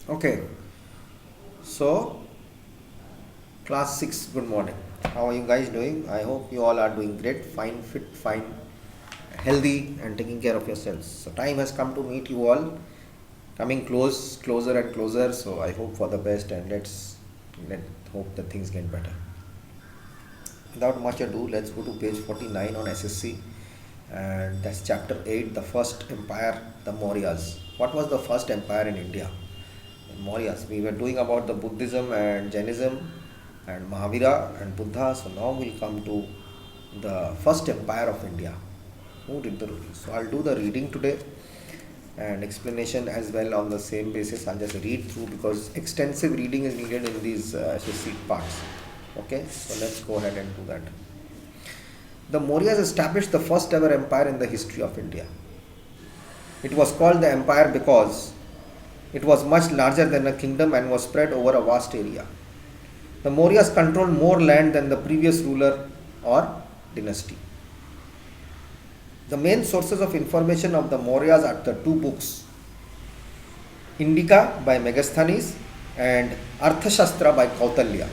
Okay, so class 6, good morning. How are you guys doing? I hope you all are doing great, fine, fit, fine, healthy, and taking care of yourselves. So, time has come to meet you all, coming closer and closer. So, I hope for the best, and let hope that things get better. Without much ado, let's go to page 49 on SSC, and that's chapter 8, the first empire, the Mauryas. What was the first empire in India? Mauryas. We were doing about the Buddhism and Jainism and Mahavira and Buddha. So now we'll come to the first empire of India. Who did the ruling? So I'll do the reading today and explanation as well on the same basis. I'll just read through because extensive reading is needed in these SSC parts. Okay, so let's go ahead and do that. The Mauryas established the first ever empire in the history of India. It was called the empire because it was much larger than a kingdom and was spread over a vast area. The Mauryas controlled more land than the previous ruler or dynasty. The main sources of information of the Mauryas are the two books, Indica by Megasthenes and Arthashastra by Kautilya.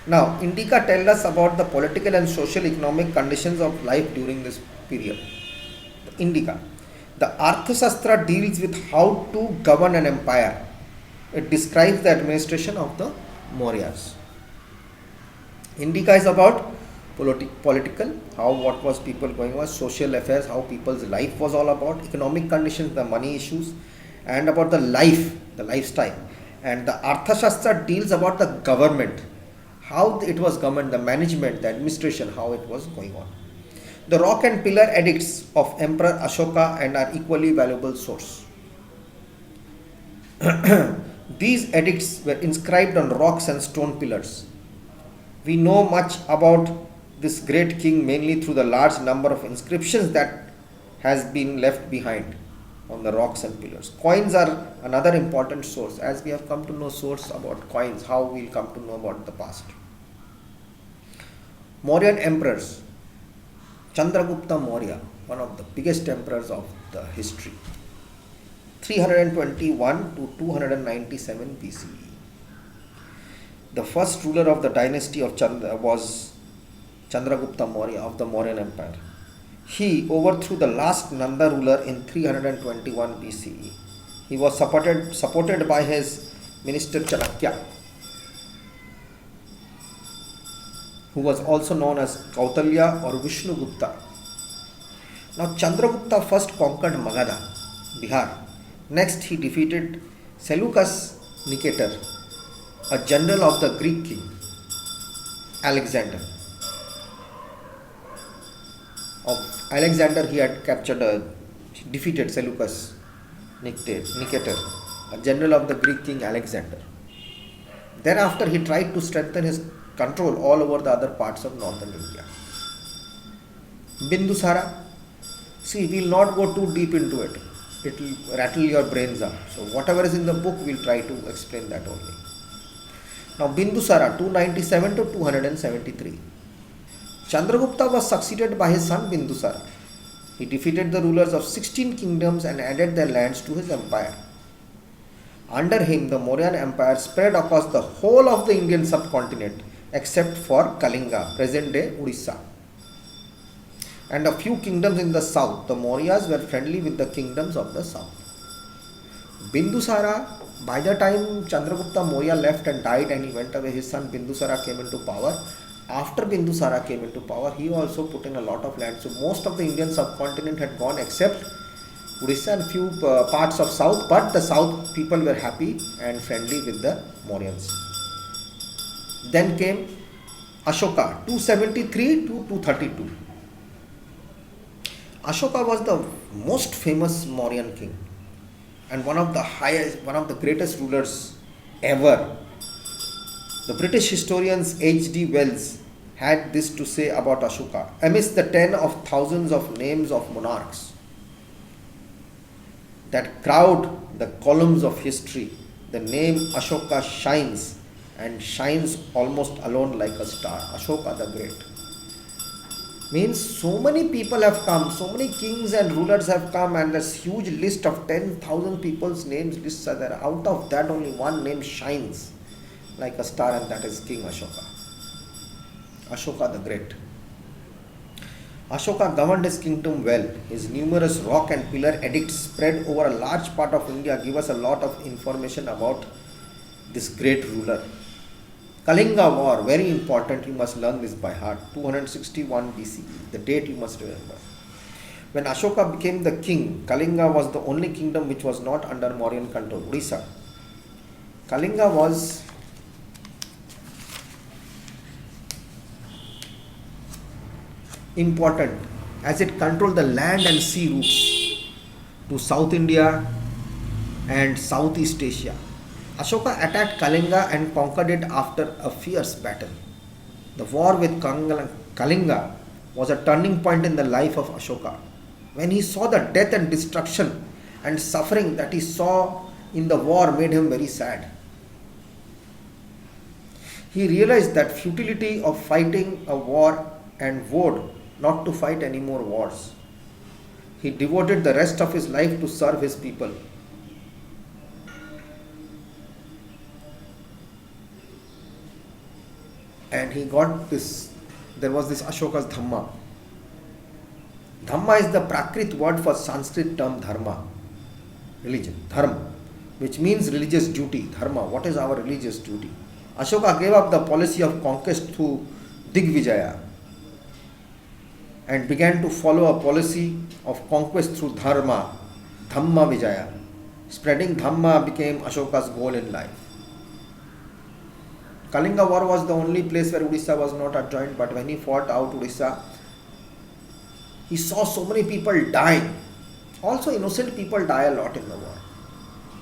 Now, Indica tells us about the political and social economic conditions of life during this period. Indica. The Arthashastra deals with how to govern an empire. It describes the administration of the Mauryas. Indica is about political, how what was people going on, social affairs, how people's life was all about, economic conditions, the money issues, and about the life, the lifestyle. And the Arthashastra deals about the government, how it was governed, the management, the administration, how it was going on. The rock and pillar edicts of Emperor Ashoka and are equally valuable source. These edicts were inscribed on rocks and stone pillars. We know much about this great king mainly through the large number of inscriptions that has been left behind on the rocks and pillars. Coins are another important source. As we have come to know source about coins, how we will come to know about the past. Mauryan emperors. Chandragupta Maurya, one of the biggest emperors of the history, 321 to 297 BCE. The first ruler of the dynasty of Chandra was Chandragupta Maurya of the Mauryan Empire. He overthrew the last Nanda ruler in 321 BCE. He was supported by his minister Chanakya, who was also known as Kautilya or Vishnugupta. Now Chandragupta first conquered Magadha, Bihar. Next he defeated Seleucus Nicator, a general of the Greek king Alexander. Of Alexander he had defeated Seleucus Nicator, a general of the Greek king Alexander. Thereafter he tried to strengthen his control all over the other parts of northern India. Bindusara, see, we will not go too deep into it. It will rattle your brains up. So whatever is in the book, we will try to explain that only. Now Bindusara, 297 to 273. Chandragupta was succeeded by his son Bindusara. He defeated the rulers of 16 kingdoms and added their lands to his empire. Under him, the Mauryan Empire spread across the whole of the Indian subcontinent except for Kalinga, present-day Odisha, and a few kingdoms in the south. The Mauryas were friendly with the kingdoms of the south. Bindusara, by the time Chandragupta Maurya left and died and he went away, his son Bindusara came into power. After Bindusara came into power, he also put in a lot of land. So most of the Indian subcontinent had gone except Odisha and few parts of south, but the south people were happy and friendly with the Mauryans. Then came Ashoka, 273 to 232. Ashoka was the most famous Mauryan king and one of the greatest rulers ever. The British historians H.G. Wells had this to say about Ashoka. Amidst the 10 of thousands of names of monarchs that crowd the columns of history, the name Ashoka shines and shines almost alone like a star. Ashoka the Great. Means so many people have come, so many kings and rulers have come, and this huge list of 10,000 people's names lists are there. Out of that, only one name shines like a star, and that is King Ashoka. Ashoka the Great. Ashoka governed his kingdom well. His numerous rock and pillar edicts spread over a large part of India give us a lot of information about this great ruler. Kalinga War, very important, you must learn this by heart. 261 BCE, the date you must remember. When Ashoka became the king, Kalinga was the only kingdom which was not under Mauryan control, Odisha. Kalinga was important as it controlled the land and sea routes to South India and Southeast Asia. Ashoka attacked Kalinga and conquered it after a fierce battle. The war with Kalinga was a turning point in the life of Ashoka. When he saw the death and destruction and suffering that he saw in the war made him very sad. He realized that futility of fighting a war and vowed not to fight any more wars. He devoted the rest of his life to serve his people. And he got this, there was this Ashoka's Dhamma. Dhamma is the Prakrit word for Sanskrit term dharma, religion, dharma, which means religious duty. Dharma, what is our religious duty? Ashoka gave up the policy of conquest through Digvijaya and began to follow a policy of conquest through dharma, Dhamma Vijaya. Spreading Dhamma became Ashoka's goal in life. Kalinga war was the only place where Odisha was not adjoined, but when he fought out Odisha, he saw so many people dying. Also, innocent people die a lot in the war.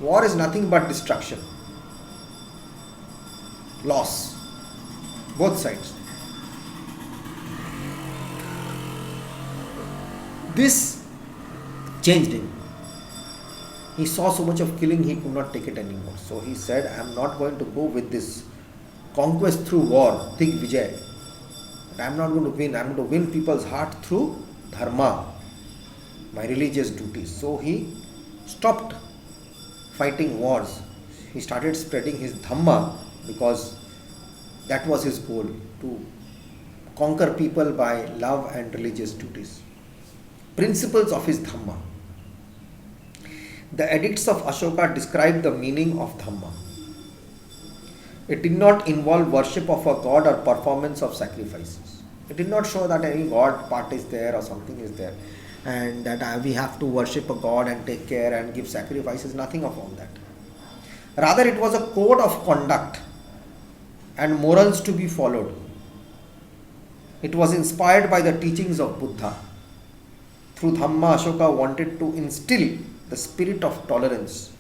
War is nothing but destruction, loss, both sides. This changed him. He saw so much of killing, he could not take it anymore. So he said, I am not going to go with this conquest through war, Digvijay. But I am not going to win. I am going to win people's heart through dharma, my religious duties. So he stopped fighting wars. He started spreading his dhamma because that was his goal, to conquer people by love and religious duties. Principles of his dhamma. The edicts of Ashoka describe the meaning of dhamma. It did not involve worship of a god or performance of sacrifices. It did not show that any god part is there or something is there and that we have to worship a god and take care and give sacrifices, nothing of all that. Rather, it was a code of conduct and morals to be followed. It was inspired by the teachings of Buddha. Through Dhamma, Ashoka wanted to instill the spirit of tolerance,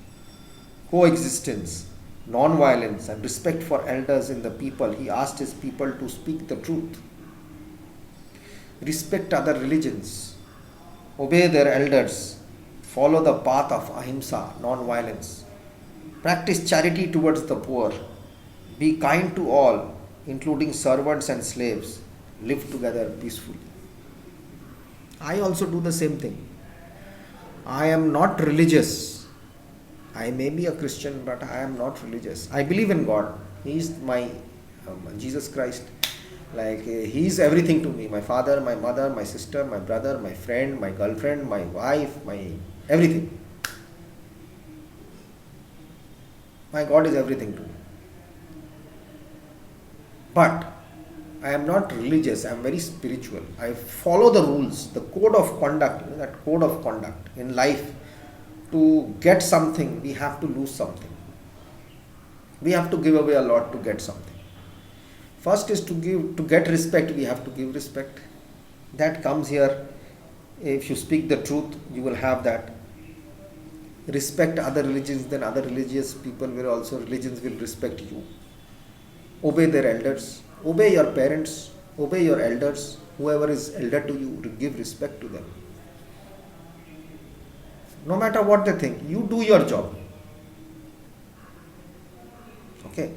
coexistence, non-violence and respect for elders in the people. He asked his people to speak the truth, respect other religions, obey their elders, follow the path of ahimsa, non-violence, practice charity towards the poor, be kind to all, including servants and slaves, live together peacefully. I also do the same thing. I am not religious. I may be a Christian, but I am not religious. I believe in God. He is my Jesus Christ. He is everything to me. My father, my mother, my sister, my brother, my friend, my girlfriend, my wife, my everything. My God is everything to me. But I am not religious. I am very spiritual. I follow the rules, the code of conduct. That code of conduct in life. To get something, we have to lose something. We have to give away a lot to get something. First is to get respect, we have to give respect. That comes here. If you speak the truth, you will have that. Respect other religions, then other religious people religions will respect you. Obey their elders. Obey your parents. Obey your elders. Whoever is elder to you, give respect to them. No matter what they think, you do your job. Okay.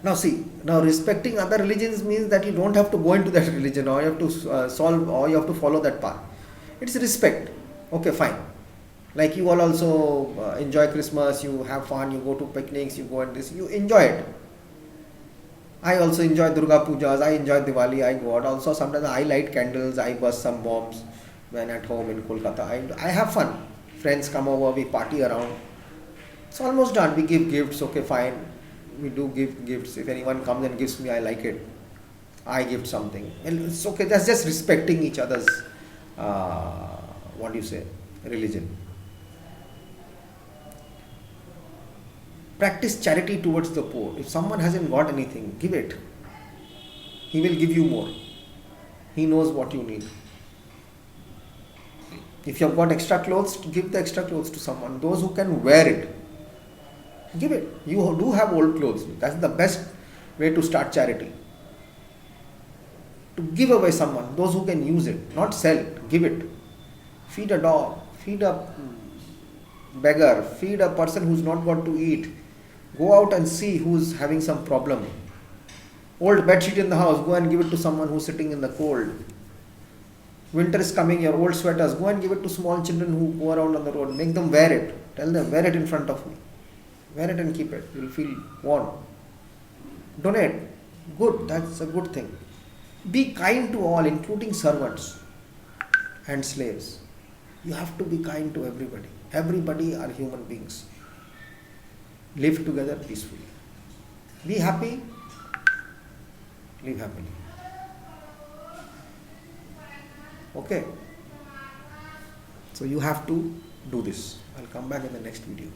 Now see, now respecting other religions means that you don't have to go into that religion, or you have to solve, or you have to follow that path. It's respect. Okay, fine. Like you all also enjoy Christmas, you have fun, you go to picnics, you go and this, you enjoy it. I also enjoy Durga Pujas, I enjoy Diwali, I go out. Also, sometimes I light candles, I burst some bombs when at home in Kolkata. I have fun. Friends come over, we party around. It's almost done. We give gifts, okay, fine. We do give gifts. If anyone comes and gives me, I like it. I gift something. Well, it's okay. That's just respecting each other's, what do you say, religion. Practice charity towards the poor. If someone hasn't got anything, give it. He will give you more. He knows what you need. If you have got extra clothes, give the extra clothes to someone. Those who can wear it, give it. You do have old clothes. That's the best way to start charity. To give away someone, those who can use it, not sell it, give it. Feed a dog, feed a beggar, feed a person who's not got to eat. Go out and see who's having some problem. Old bedsheet in the house, go and give it to someone who's sitting in the cold. Winter is coming, your old sweaters, go and give it to small children who go around on the road. Make them wear it. Tell them, wear it in front of me. Wear it and keep it. You'll feel warm. Donate. Good, that's a good thing. Be kind to all, including servants and slaves. You have to be kind to everybody. Everybody are human beings. Live together peacefully. Be happy. Live happily. Okay? So you have to do this. I'll come back in the next video.